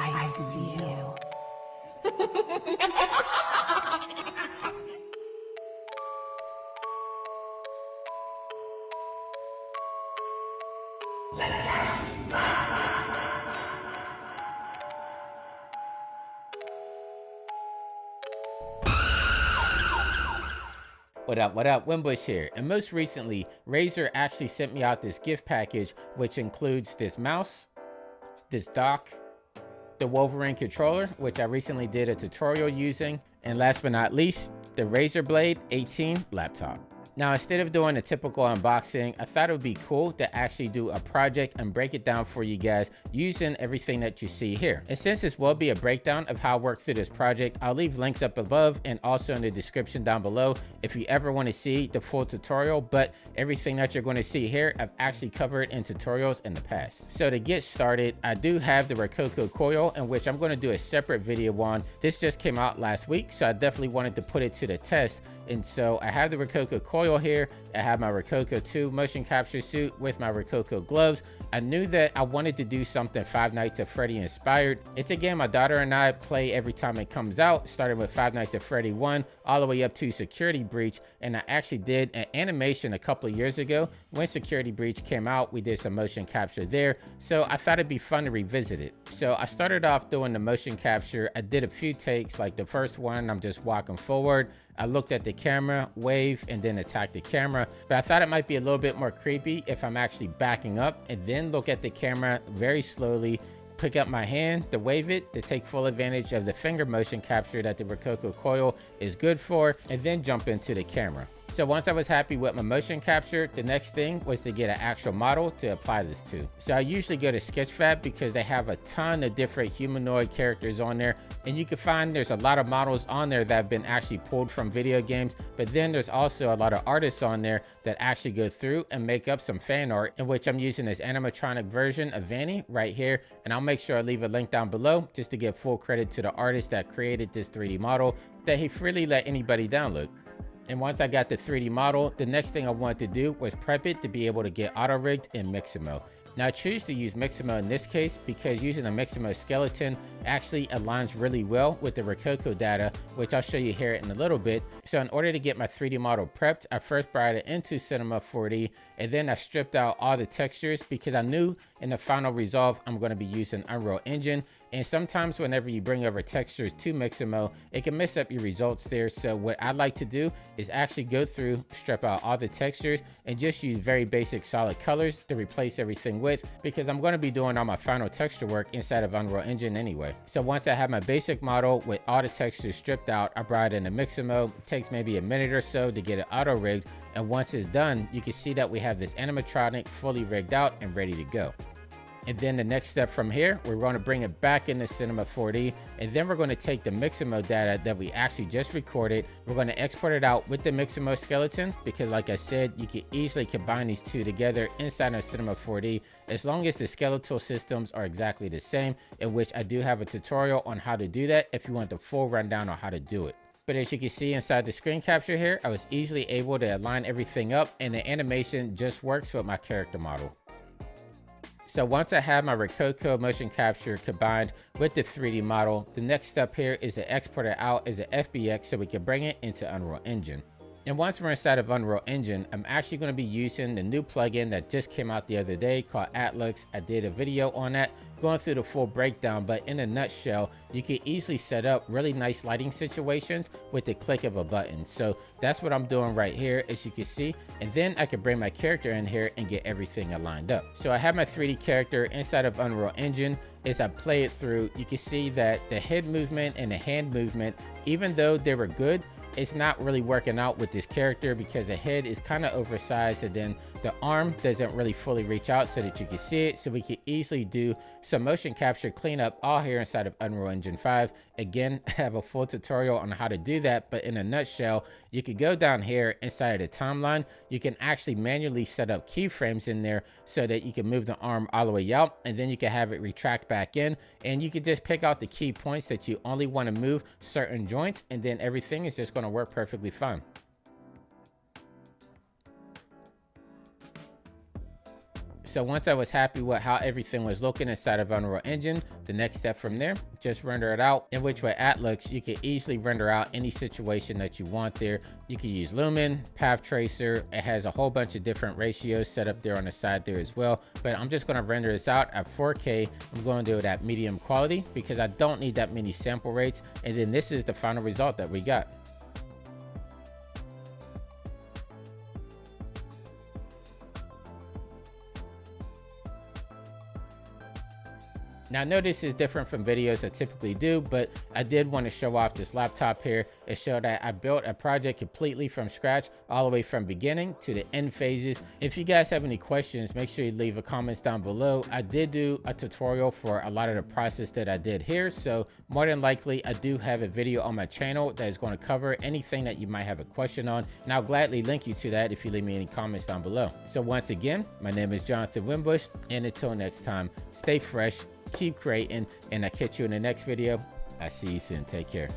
I see you. Let's have some fun. What up, Winbush here. And most recently, Razer actually sent me out this gift package, which includes this mouse, this dock, the Wolverine controller, which I recently did a tutorial using, and last but not least, the Razer Blade 18 laptop. Now, instead of doing a typical unboxing, I thought it would be cool to actually do a project and break it down for you guys using everything that you see here. And since this will be a breakdown of how I worked through this project, I'll leave links up above and also in the description down below if you ever want to see the full tutorial. But everything that you're going to see here, I've actually covered in tutorials in the past. So to get started, I do have the Rococo coil, in which I'm going to do a separate video on. This just came out last week, so I definitely wanted to put it to the test. And so I have the Rococo coil here. I have my Rococo 2 motion capture suit with my Rococo gloves. I knew that I wanted to do something Five Nights at Freddy inspired. It's a game my daughter and I play every time it comes out, starting with Five Nights at Freddy 1 all the way up to Security Breach. And I actually did an animation a couple of years ago when Security Breach came out. We did some motion capture there, so I thought it'd be fun to revisit it. So I started off doing the motion capture. I did a few takes. Like the first one, I'm just walking forward. I looked at the camera, wave, and then attack the camera. But I thought it might be a little bit more creepy if I'm actually backing up and then look at the camera very slowly, pick up my hand to wave it to take full advantage of the finger motion capture that the Rococo coil is good for, and then jump into the camera. So once I was happy with my motion capture, the next thing was to get an actual model to apply this to. So I usually go to Sketchfab because they have a ton of different humanoid characters on there, and you can find there's a lot of models on there that have been actually pulled from video games, but then there's also a lot of artists on there that actually go through and make up some fan art, in which I'm using this animatronic version of Vanny right here, and I'll make sure I leave a link down below just to give full credit to the artist that created this 3D model that he freely let anybody download. And once I got the 3D model, the next thing I wanted to do was prep it to be able to get auto-rigged in Mixamo. Now I choose to use Mixamo in this case because using a Mixamo skeleton actually aligns really well with the Rococo data, which I'll show you here in a little bit. So in order to get my 3D model prepped, I first brought it into Cinema 4D, and then I stripped out all the textures because I knew in the final resolve I'm going to be using Unreal Engine. And sometimes whenever you bring over textures to Mixamo, it can mess up your results there. So what I like to do is actually go through, strip out all the textures, and just use very basic solid colors to replace everything with, because I'm going to be doing all my final texture work inside of Unreal Engine anyway. So once I have my basic model with all the textures stripped out, I brought it into Mixamo. It takes maybe a minute or so to get it auto rigged, and once it's done, you can see that we have this animatronic fully rigged out and ready to go. And then the next step from here, we're going to bring it back into Cinema 4D, and then we're going to take the Mixamo data that we actually just recorded. We're going to export it out with the Mixamo skeleton, because like I said, you can easily combine these two together inside of Cinema 4D as long as the skeletal systems are exactly the same, in which I do have a tutorial on how to do that if you want the full rundown on how to do it. But as you can see inside the screen capture here, I was easily able to align everything up, and the animation just works with my character model. So once I have my Rococo motion capture combined with the 3D model, the next step here is to export it out as an FBX so we can bring it into Unreal Engine. And once we're inside of Unreal Engine, I'm actually going to be using the new plugin that just came out the other day called Atlas. I did a video on that, going through the full breakdown, but in a nutshell, you can easily set up really nice lighting situations with the click of a button. So that's what I'm doing right here, as you can see. And then I can bring my character in here and get everything aligned up. So I have my 3D character inside of Unreal Engine. As I play it through, you can see that the head movement and the hand movement, even though they were good, it's not really working out with this character because the head is kind of oversized, and then the arm doesn't really fully reach out so that you can see it. So we can easily do some motion capture cleanup all here inside of Unreal Engine 5. Again, I have a full tutorial on how to do that, but in a nutshell, you could go down here inside of the timeline. You can actually manually set up keyframes in there so that you can move the arm all the way out, and then you can have it retract back in, and you can just pick out the key points that you only want to move certain joints, and then everything is just going to work perfectly fine. So once I was happy with how everything was looking inside of Unreal Engine, the next step from there, just render it out. In which way at looks, you can easily render out any situation that you want there. You can use Lumen, Path Tracer. It has a whole bunch of different ratios set up there on the side there as well. But I'm just going to render this out at 4K. I'm going to do it at medium quality because I don't need that many sample rates. And then this is the final result that we got. Now, I know this is different from videos I typically do, but I did want to show off this laptop here. It showed that I built a project completely from scratch, all the way from beginning to the end phases. If you guys have any questions, make sure you leave a comments down below. I did do a tutorial for a lot of the process that I did here, so more than likely, I do have a video on my channel that is going to cover anything that you might have a question on, and I'll gladly link you to that if you leave me any comments down below. So once again, my name is Jonathan Winbush, and until next time, stay fresh, keep creating, and I'll catch you in the next video. I see you soon. Take care.